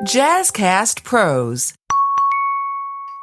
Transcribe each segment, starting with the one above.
Jazzcast Pros.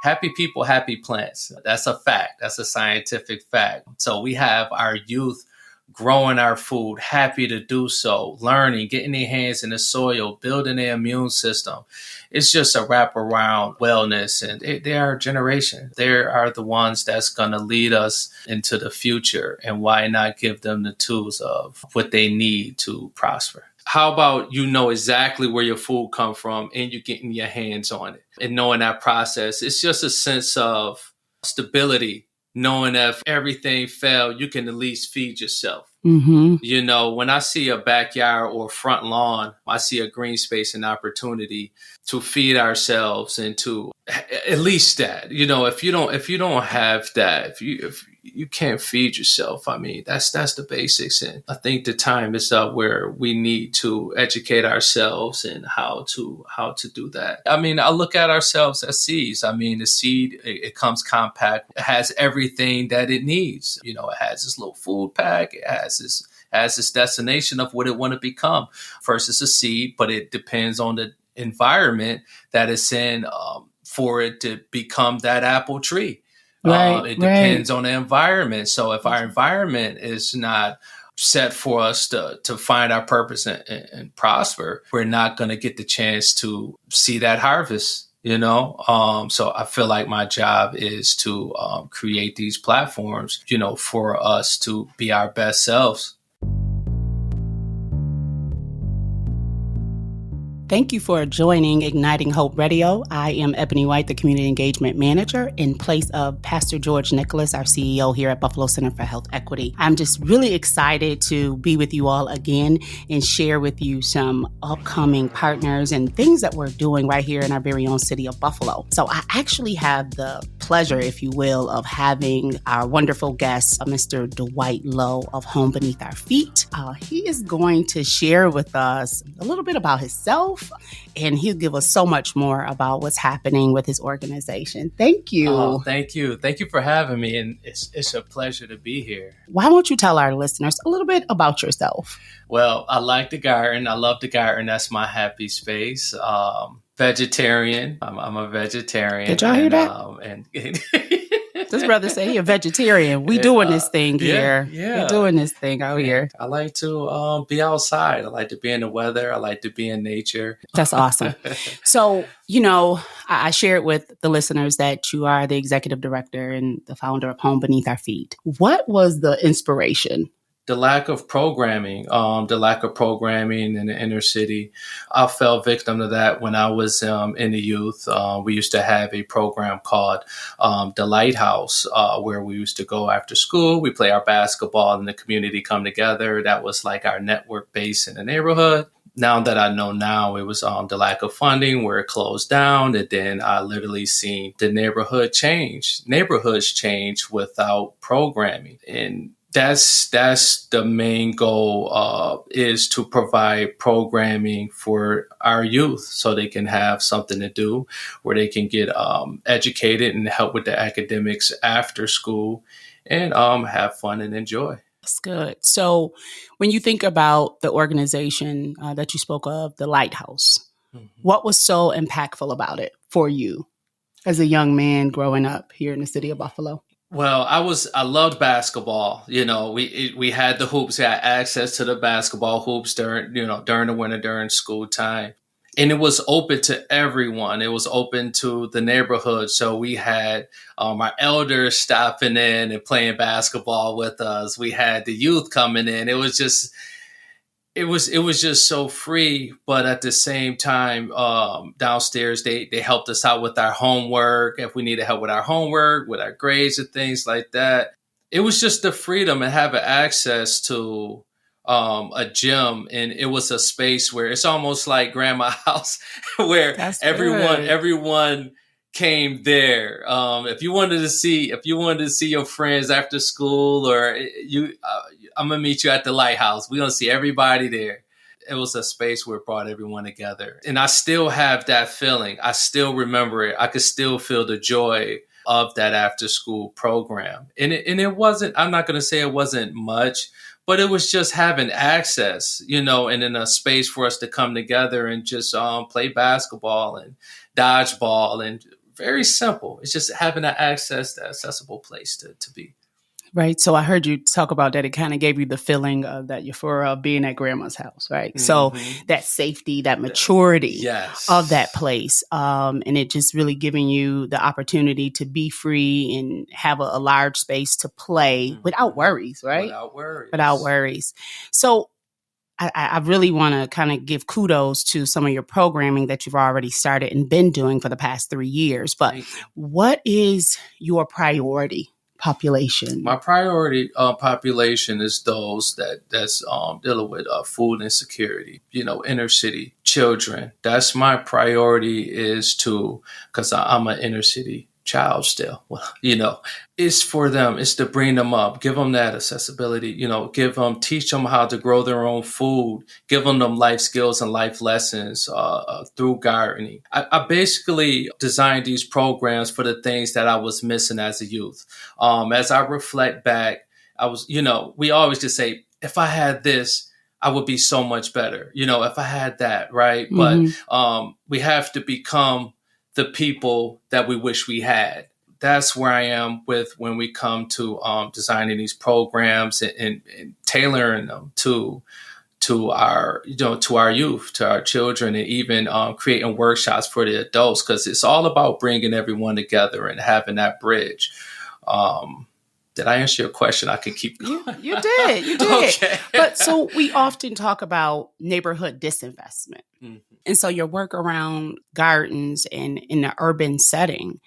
Happy people, happy plants. That's a fact. That's a scientific fact. So we have our youth growing our food, happy to do so, learning, getting their hands in the soil, building their immune system. It's just a wraparound wellness, and they are a generation. They are the ones that's going to lead us into the future, and why not give them the tools of what they need to prosper? How about you know exactly where your food come from and you getting your hands on it and knowing that process? It's just a sense of stability, knowing that if everything failed, you can at least feed yourself. Mm-hmm. You know, when I see a backyard or front lawn, I see a green space and opportunity to feed ourselves and to at least that. You know, if you don't have that, if you can't feed yourself, I mean, that's the basics. And I think the time is up where we need to educate ourselves in how to do that. I mean, I look at ourselves as seeds. I mean, the seed, it comes compact. It has everything that it needs. You know, it has this little food pack. It has this destination of what it want to become. First, it's a seed, but it depends on the environment that it's in for it to become that apple tree. It depends on the environment. So if our environment is not set for us to find our purpose and prosper, we're not going to get the chance to see that harvest. You know, so I feel like my job is to create these platforms, you know, for us to be our best selves. Thank you for joining Igniting Hope Radio. I am Ebony White, the Community Engagement Manager, in place of Pastor George Nicholas, our CEO here at Buffalo Center for Health Equity. I'm just really excited to be with you all again and share with you some upcoming partners and things that we're doing right here in our very own city of Buffalo. So I actually have the pleasure, if you will, of having our wonderful guest, Mr. Dwight Lowe of Home Beneath Our Feet. He is going to share with us a little bit about himself, and he'll give us so much more about what's happening with his organization. Thank you. Oh, thank you. Thank you for having me. And it's a pleasure to be here. Why don't you tell our listeners a little bit about yourself? Well, I like the garden. I love the garden. That's my happy space. Vegetarian. I'm a vegetarian. Did y'all hear that? This brother said he a vegetarian. We doing this thing here. Yeah. We're doing this thing out here. I like to be outside. I like to be in the weather. I like to be in nature. That's awesome. So, you know, I shared with the listeners that you are the executive director and the founder of Home Beneath Our Feet. What was the inspiration? The lack of programming in the inner city. I fell victim to that when I was in the youth. We used to have a program called The Lighthouse, where we used to go after school. We play our basketball and the community come together. That was like our network base in the neighborhood. Now that I know now, it was the lack of funding where it closed down. And then I literally seen the neighborhoods change without programming. And that's the main goal, is to provide programming for our youth so they can have something to do, where they can get educated and help with the academics after school and have fun and enjoy. That's good. So when you think about the organization that you spoke of, the Lighthouse, what was so impactful about it for you as a young man growing up here in the city of Buffalo? Well, I loved basketball. You know, we had the hoops, we had access to the basketball hoops during the winter, during school time. And it was open to everyone. It was open to the neighborhood. So we had our elders stopping in and playing basketball with us. We had the youth coming in. It was just so free. But at the same time, downstairs, they helped us out with our homework. If we needed help with our homework, with our grades and things like that. It was just the freedom and having access to a gym, and it was a space where it's almost like grandma's house, where everyone came there. If you wanted to see your friends after school, or I'm gonna meet you at the Lighthouse. We're gonna see everybody there. It was a space where it brought everyone together, and I still have that feeling. I still remember it. I could still feel the joy of that after school program. And it wasn't, I'm not going to say it wasn't much, But it was just having access, and in a space for us to come together and just play basketball and dodgeball, and very simple. It's just having that accessible place to be. Right. So I heard you talk about that. It kind of gave you the feeling of that euphoria of being at grandma's house, right? So that safety, that maturity of that place. And it just really giving you the opportunity to be free and have a large space to play without worries, right? Without worries. So I really want to kind of give kudos to some of your programming that you've already started and been doing for the past 3 years. But what is your priority population? My priority population is those that's dealing with food insecurity, inner city children. That's my priority, is because I'm an inner city child still, it's for them. It's to bring them up, give them that accessibility, teach them how to grow their own food, give them life skills and life lessons through gardening. I basically designed these programs for the things that I was missing as a youth. As I reflect back, I was, we always just say, if I had this, I would be so much better, if I had that, right? But we have to become the people that we wish we had. That's where I am with when we come to designing these programs and tailoring them to our youth, to our children, and even creating workshops for the adults, because it's all about bringing everyone together and having that bridge. Did I answer your question? I could keep going. You did. Okay. But so we often talk about neighborhood disinvestment. And so your work around gardens and in the urban setting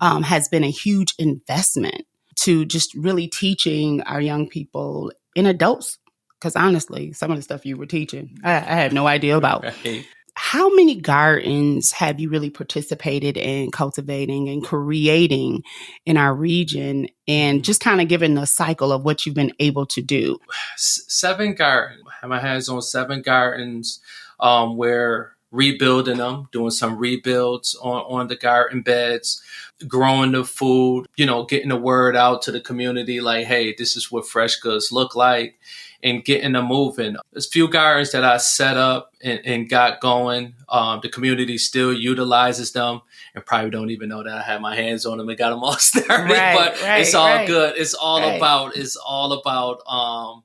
has been a huge investment to just really teaching our young people and adults. Because honestly, some of the stuff you were teaching, I had no idea about. Right. How many gardens have you really participated in cultivating and creating in our region, and just kind of given the cycle of what you've been able to do? 7 gardens. I have my hands on 7 gardens. We're rebuilding them, doing some rebuilds on the garden beds, growing the food, getting the word out to the community like, hey, this is what fresh goods look like, and getting them moving. There's a few gardens that I set up and got going. The community still utilizes them and probably don't even know that I had my hands on them and got them all started. But it's all good. It's all about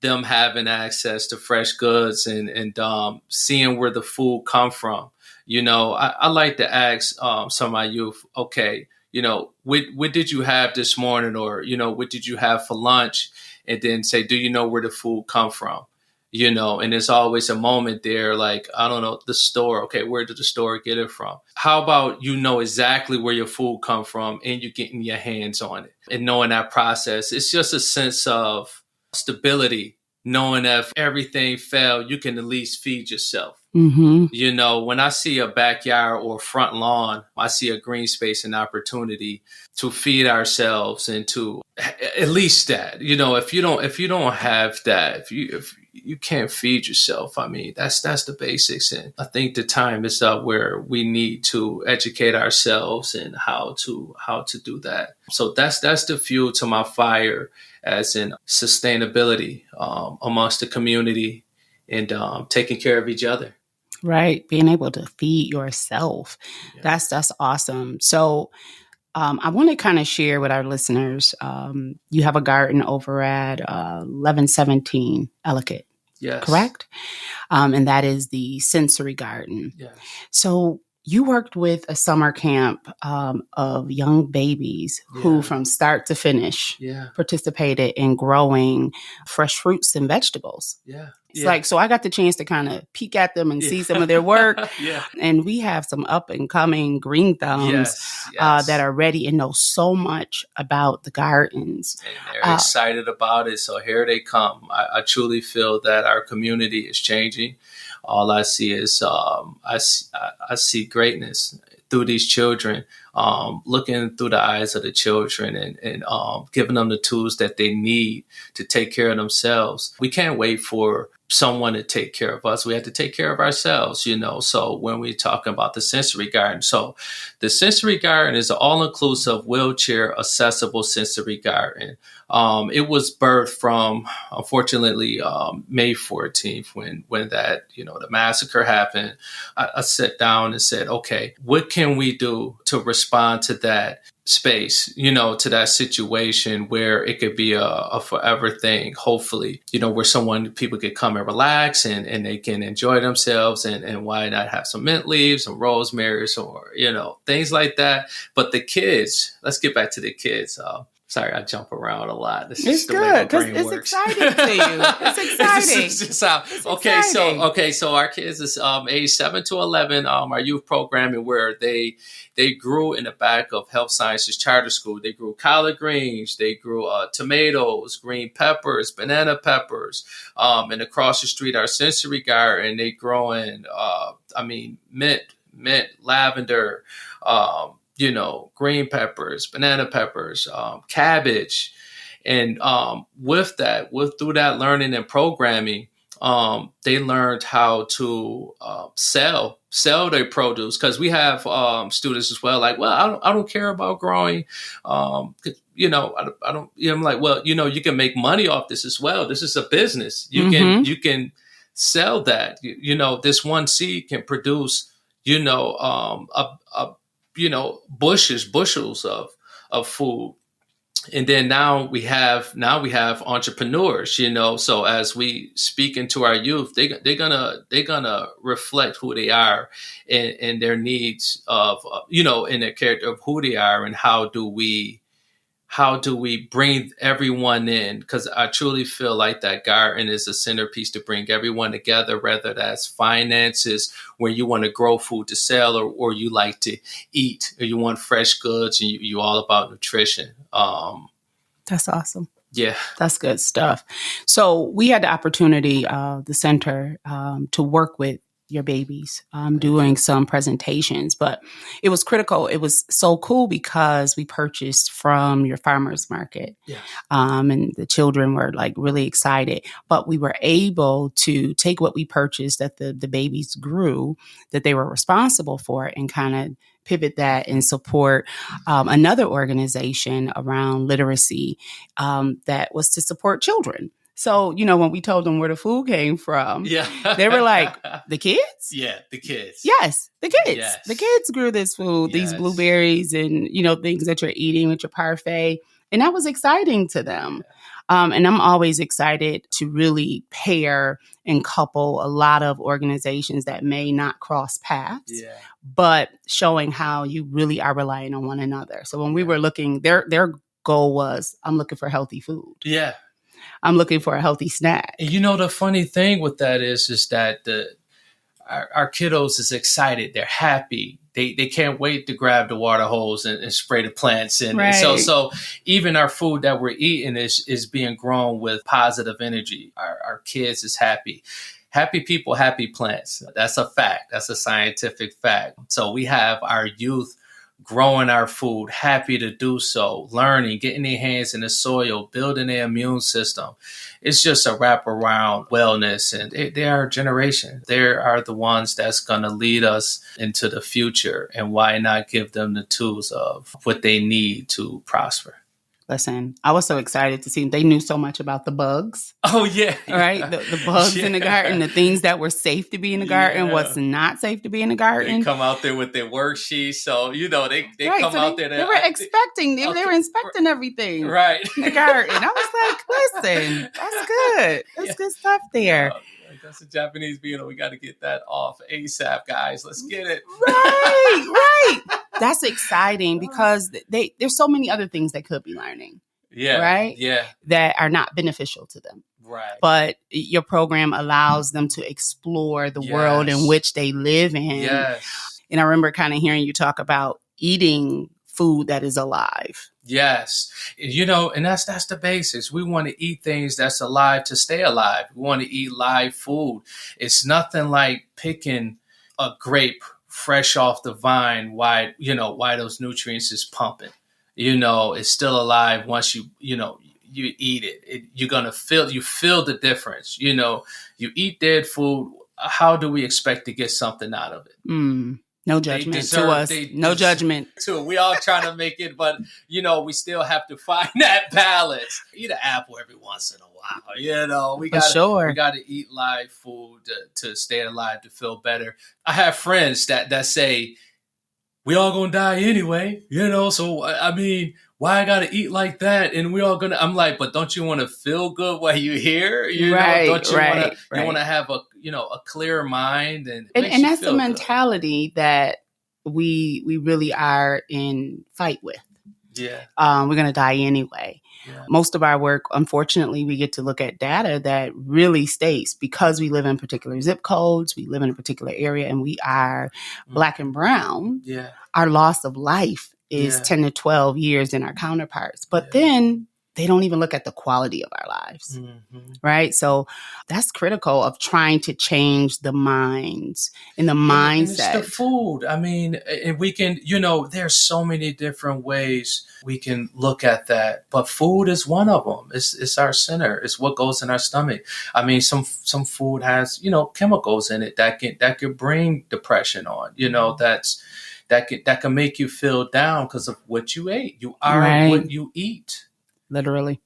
them having access to fresh goods and seeing where the food come from. I like to ask some of my youth, okay, what did you have this morning, or, what did you have for lunch? And then say, do you know where the food come from? And there's always a moment there, like, I don't know, the store. Okay, where did the store get it from? How about exactly where your food come from and you getting your hands on it and knowing that process? It's just a sense of stability, knowing that if everything failed, you can at least feed yourself. When I see a backyard or front lawn, I see a green space and opportunity to feed ourselves and to at least that, if you don't have that, if you can't feed yourself, I mean, that's the basics. And I think the time is up where we need to educate ourselves and how to do that. So that's the fuel to my fire, as in sustainability amongst the community and taking care of each other. Right. Being able to feed yourself. Yeah. That's awesome. So I want to kind of share with our listeners, you have a garden over at 1117 Ellicott, yes, correct? And that is the sensory garden. Yes. So you worked with a summer camp of young babies who from start to finish participated in growing fresh fruits and vegetables. Yeah. It's like, so I got the chance to kind of peek at them and see some of their work. And we have some up and coming green thumbs that are ready and know so much about the gardens. And they're excited about it. So here they come. I truly feel that our community is changing. All I see is I see greatness through these children, looking through the eyes of the children and giving them the tools that they need to take care of themselves. We can't wait for someone to take care of us. We had to take care of ourselves, So when we talk about the sensory garden, so the sensory garden is an all-inclusive wheelchair accessible sensory garden. It was birthed from, unfortunately, May 14th when that, the massacre happened. I sat down and said, okay, what can we do to respond to that space, to that situation where it could be a forever thing, hopefully, where people could come and relax and they can enjoy themselves and why not have some mint leaves, some rosemary, or, things like that. But the kids, let's get back to the kids. Sorry, I jump around a lot. This is the way my brain works. It's exciting to you. It's exciting. It's just how, so our kids is age 7 to 11. Our youth programming where they grew in the back of Health Sciences Charter School. They grew collard greens. They grew tomatoes, green peppers, banana peppers. And across the street, our sensory garden, they growing, mint, lavender, green peppers, banana peppers, cabbage. And through that learning and programming, they learned how to sell their produce, because we have students as well. Like, well, I don't care about growing. I don't. I'm like, well, you can make money off this as well. This is a business. You can sell that. This one seed can produce, bushels of food. And then now we have entrepreneurs, so as we speak into our youth, they're gonna reflect who they are and their needs of, in their character of who they are, and how do we bring everyone in? Because I truly feel like that garden is a centerpiece to bring everyone together, whether that's finances, where you want to grow food to sell, or you like to eat, or you want fresh goods, and you all about nutrition. That's awesome. Yeah. That's good stuff. So we had the opportunity, the center, to work with your babies, doing some presentations, but it was critical. It was so cool because we purchased from your farmers market. Yes. And the children were like really excited, but we were able to take what we purchased that the babies grew, that they were responsible for, and kind of pivot that and support another organization around literacy that was to support children. So, when we told them where the food came from, they were like, the kids? Yeah, the kids. Yes, the kids. Yes. The kids grew this food, these blueberries and, things that you're eating with your parfait. And that was exciting to them. And I'm always excited to really pair and couple a lot of organizations that may not cross paths, but showing how you really are relying on one another. So when we were looking, their goal was, I'm looking for healthy food. Yeah. I'm looking for a healthy snack. And the funny thing with that is that our kiddos is excited. They're happy. They can't wait to grab the water hose and spray the plants. And so even our food that we're eating is being grown with positive energy. Our kids is happy. Happy people, happy plants. That's a fact. That's a scientific fact. So we have our youth growing our food, happy to do so, learning, getting their hands in the soil, building their immune system. It's just a wraparound wellness, and they are a generation. They are the ones that's going to lead us into the future, and why not give them the tools of what they need to prosper? Listen, I was so excited to see them. They knew so much about the bugs. Oh, yeah. Right? The bugs in the garden, the things that were safe to be in the garden, what's not safe to be in the garden. They come out there with their worksheets. So, they come out there. They were expecting, they were inspecting everything. Right. In the garden. I was like, listen, that's good. That's good stuff there. That's a Japanese being, we got to get that off ASAP, guys. Let's get it. Right. That's exciting because there's so many other things they could be learning. Yeah. Right? Yeah. That are not beneficial to them. Right. But your program allows them to explore the world in which they live in. Yes. And I remember kind of hearing you talk about eating food that is alive. Yes. And that's the basics. We want to eat things that's alive to stay alive. We want to eat live food. It's nothing like picking a grape fresh off the vine, why those nutrients is pumping. It's still alive once you you eat it. You're going to feel the difference. You eat dead food. How do we expect to get something out of it? No judgment to us. No judgment. We all trying to make it, but we still have to find that balance. Eat an apple every once in a while. We got to eat live food to stay alive, to feel better. I have friends that say, we all gonna die anyway, so I mean, why I gotta eat like that? And we all gonna, I'm like, but don't you want to feel good while you're here? Don't you want to have a clear mind and that's the mentality that we really are in fight with. Yeah. We're going to die anyway. Yeah. Most of our work, unfortunately, we get to look at data that really states, because we live in particular zip codes, we live in a particular area, and we are Black and brown, our loss of life is 10 to 12 years in our counterparts. But then they don't even look at the quality of our lives, right? So that's critical of trying to change the minds and the mindset. And it's the food. I mean, and we can, there's so many different ways we can look at that, but food is one of them. It's our center. It's what goes in our stomach. I mean, some food has, chemicals in it that could bring depression on, that can make you feel down because of what you ate. You are what you eat. Literally.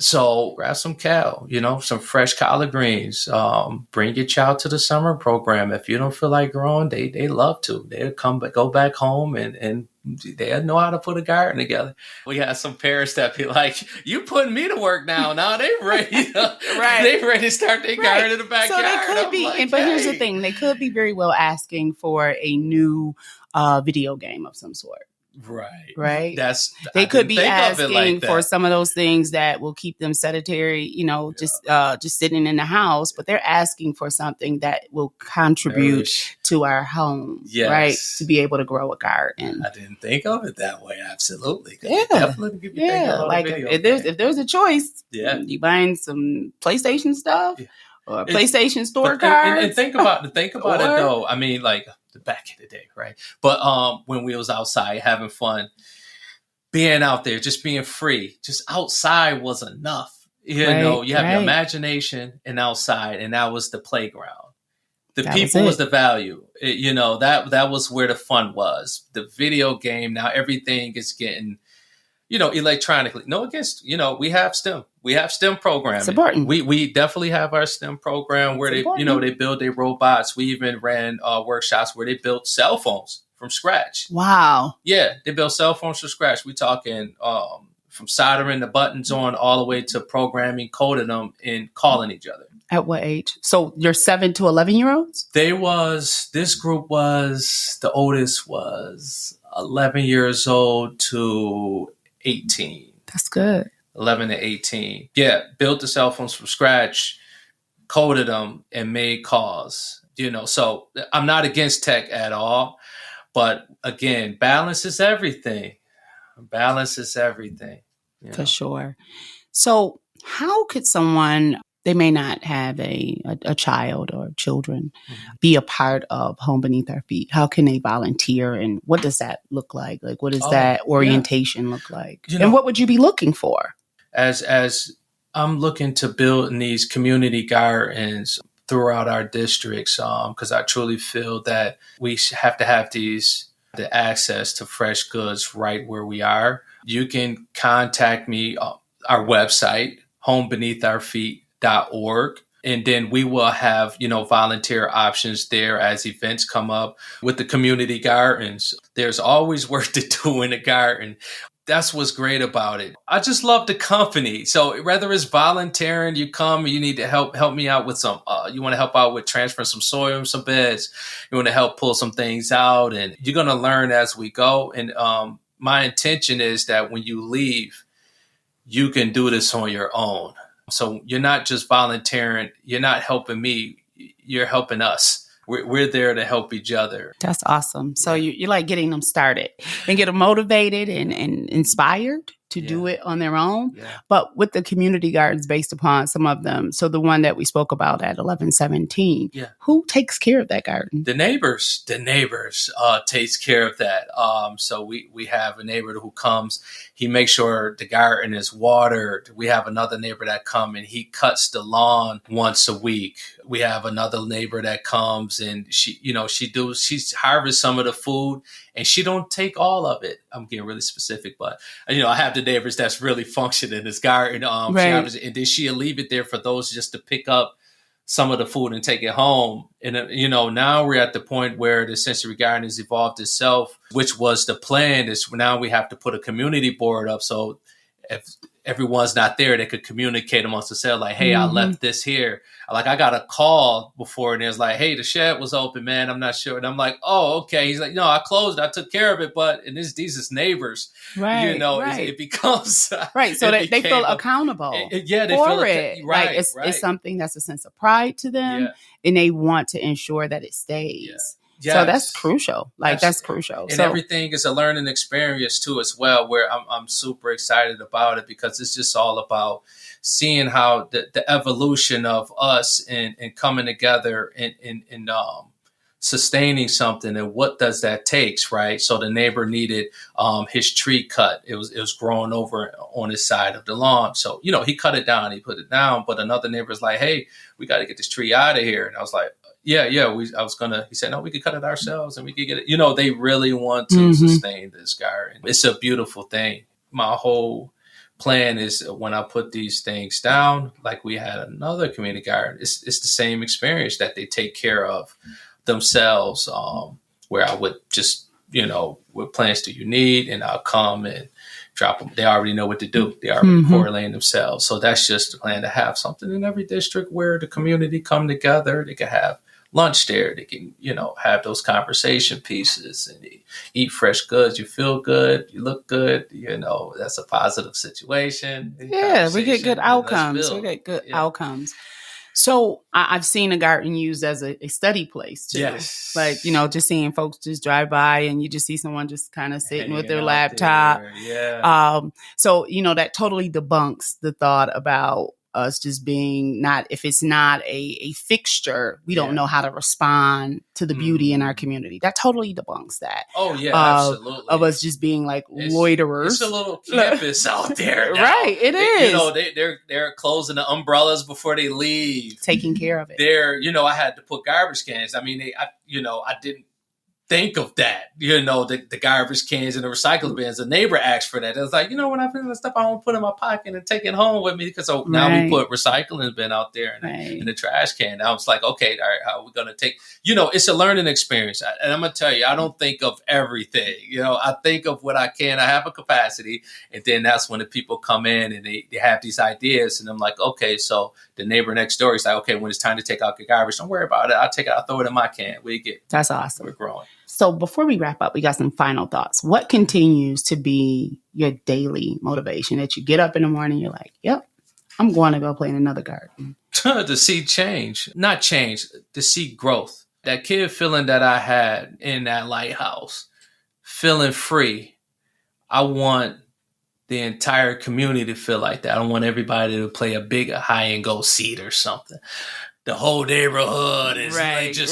So grab some kale, some fresh collard greens. Bring your child to the summer program. If you don't feel like growing, they love to. They'll go back home and they know how to put a garden together. We got some parents that be like, "You putting me to work now?" Now they ready, they ready to start their garden in the backyard. So they could be, but here's the thing: they could be very well asking for a new video game of some sort. Right. They could be asking for some of those things that will keep them sedentary, just sitting in the house, but they're asking for something that will contribute to our home, right? To be able to grow a garden. I didn't think of it that way. Absolutely. Like if there's a choice, you buying some PlayStation stuff or PlayStation store cards. And think about it though. I mean, like, back in the day, right? But when we was outside having fun, being out there, just being free, just outside was enough. You have your imagination and outside, and that was the playground. The people was the value. That was where the fun was. The video game, now everything is getting, electronically. No, against, we have STEM. We have STEM programming. Supporting. We definitely have our STEM program where they build their robots. We even ran workshops where they built cell phones from scratch. Wow. Yeah, they built cell phones from scratch. We talking from soldering the buttons on all the way to programming, coding them, and calling each other. At what age? So your 7 to 11-year-olds? This group was, the oldest was 11 years old to 18. That's good. 11 to 18. Yeah, built the cell phones from scratch, coded them, and made calls. So I'm not against tech at all. But again, balance is everything. Balance is everything. For sure. So how could someone, they may not have a child or children, be a part of Home Beneath Our Feet? How can they volunteer, and what does that look like? Like, what does that orientation look like? And what would you be looking for? As I'm looking to build in these community gardens throughout our districts, because I truly feel that we have to have the access to fresh goods right where we are. You can contact me, our website, homebeneathourfeet.org. And then we will have, volunteer options there as events come up. With the community gardens, there's always work to do in a garden. That's what's great about it. I just love the company. So whether it's volunteering, you come, you need to help me out with some, you want to help out with transferring some soil and some beds. You want to help pull some things out, and you're going to learn as we go. And my intention is that when you leave, you can do this on your own. So you're not just volunteering. You're not helping me. You're helping us. We're there to help each other. That's awesome. So you're like getting them started and get them motivated and inspired to do it on their own. Yeah. But with the community gardens based upon some of them, so the one that we spoke about at 1117, who takes care of that garden? The neighbors takes care of that. So we have a neighbor who comes, he makes sure the garden is watered. We have another neighbor that comes and he cuts the lawn once a week. We have another neighbor that comes and she harvests some of the food and she don't take all of it. I'm getting really specific, but I have the neighbors that's really functioning in this garden. She harvests it, and then she'll leave it there for those just to pick up some of the food and take it home. And, now we're at the point where the sensory garden has evolved itself, which was the plan. Is now we have to put a community board up. So if everyone's not there, they could communicate amongst themselves like, hey, I left this here. Like I got a call before and it's like, hey, the shed was open, man. I'm not sure. And I'm like, oh, okay. He's like, no, I closed it. I took care of it. But these is neighbors, it becomes right. So they feel accountable. They for it. Right. It's something that's a sense of pride to them and they want to ensure that it stays. Yeah. Yes. So that's crucial. That's crucial. And everything is a learning experience too, as well, where I'm super excited about it because it's just all about seeing how the evolution of us and coming together and sustaining something and what does that takes, right? So the neighbor needed his tree cut. It was growing over on his side of the lawn. So, he cut it down, he put it down, but another neighbor's like, hey, we got to get this tree out of here. And I was like, he said, no, we could cut it ourselves and we could get it. They really want to sustain this garden. It's a beautiful thing. My whole plan is when I put these things down, like we had another community garden, it's the same experience that they take care of themselves, where I would just, what plants do you need? And I'll come and drop them. They already know what to do. They already correlating themselves. So that's just the plan, to have something in every district where the community come together. They can have lunch there. They can, have those conversation pieces and eat fresh goods. You feel good. You look good. That's a positive situation. Yeah, we get good outcomes. Outcomes. So I've seen a garden used as a study place too. Yes. Like, just seeing folks just drive by and you just see someone just kind of sitting with their laptop. There. Yeah. So, that totally debunks the thought about us just being if it's not a fixture, we don't know how to respond to the beauty in our community. That totally debunks that. Oh yeah, absolutely. Of us just being like loiterers. It's a little campus out there now. Right, it is. They're closing the umbrellas before they leave. Taking care of it. I had to put garbage cans. I mean, I didn't think of that, the garbage cans and the recycling bins. A neighbor asked for that. It was like, when I put the stuff, I want to put in my pocket and take it home with me. Because now we put recycling bin out there in the trash can. Now it's like, okay, all right, how are we going to take, it's a learning experience. And I'm going to tell you, I don't think of everything. I think of what I can. I have a capacity. And then that's when the people come in and they have these ideas. And I'm like, okay, so the neighbor next door is like, okay, when it's time to take out the garbage, don't worry about it. I'll take it. I'll throw it in my can. That's awesome. We're growing. So before we wrap up, we got some final thoughts. What continues to be your daily motivation that you get up in the morning, you're like, yep, I'm going to go play in another garden? To see change, not change, to see growth. That kid feeling that I had in that lighthouse, feeling free. I want the entire community to feel like that. I don't want everybody to play a big high and go seat or something. The whole neighborhood is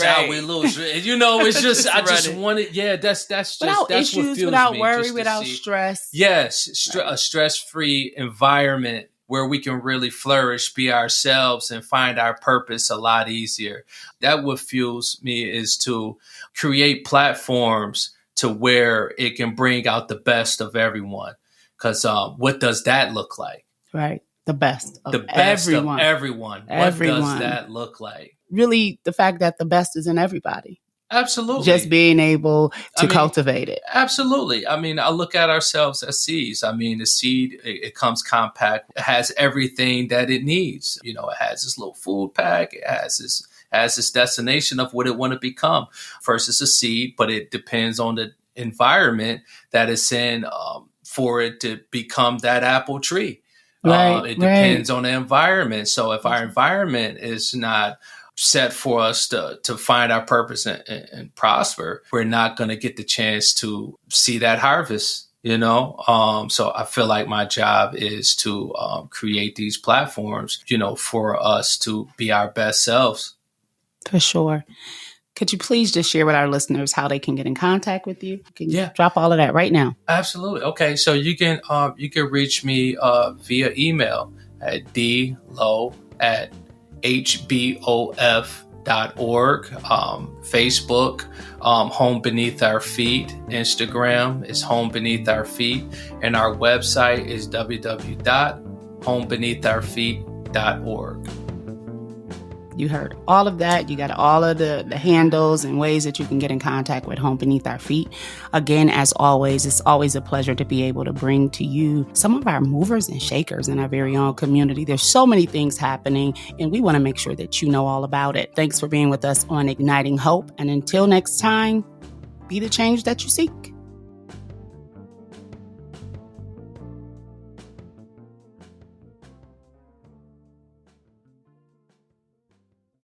how we lose. It's just I just want it. Yeah, that's without that's issues, what fuels without me, worry, without stress. Yes, a stress-free environment where we can really flourish, be ourselves, and find our purpose a lot easier. That what fuels me is to create platforms to where it can bring out the best of everyone. Because what does that look like? Right. The best of everyone. Everyone. What does that look like? Really, the fact that the best is in everybody. Absolutely. Just being able to cultivate it. Absolutely. I mean, I look at ourselves as seeds. I mean, the seed, it comes compact. It has everything that it needs. It has this little food pack. It has this destination of what it want to become. First, it's a seed, but it depends on the environment that it's in for it to become that apple tree. It depends on the environment. So if our environment is not set for us to find our purpose and prosper, we're not going to get the chance to see that harvest So I feel like my job is to create these platforms, for us to be our best selves. For sure. Could you please just share with our listeners how they can get in contact with you? Can you drop all of that right now? Absolutely. Okay. So you can reach me via email at dlow@hbof.org, Facebook, Home Beneath Our Feet, Instagram is Home Beneath Our Feet, and our website is www.homebeneath-our-feet.org. You heard all of that. You got all of the handles and ways that you can get in contact with Home Beneath Our Feet. Again, as always, it's always a pleasure to be able to bring to you some of our movers and shakers in our very own community. There's so many things happening, and we want to make sure that you know all about it. Thanks for being with us on Igniting Hope. And until next time, be the change that you seek.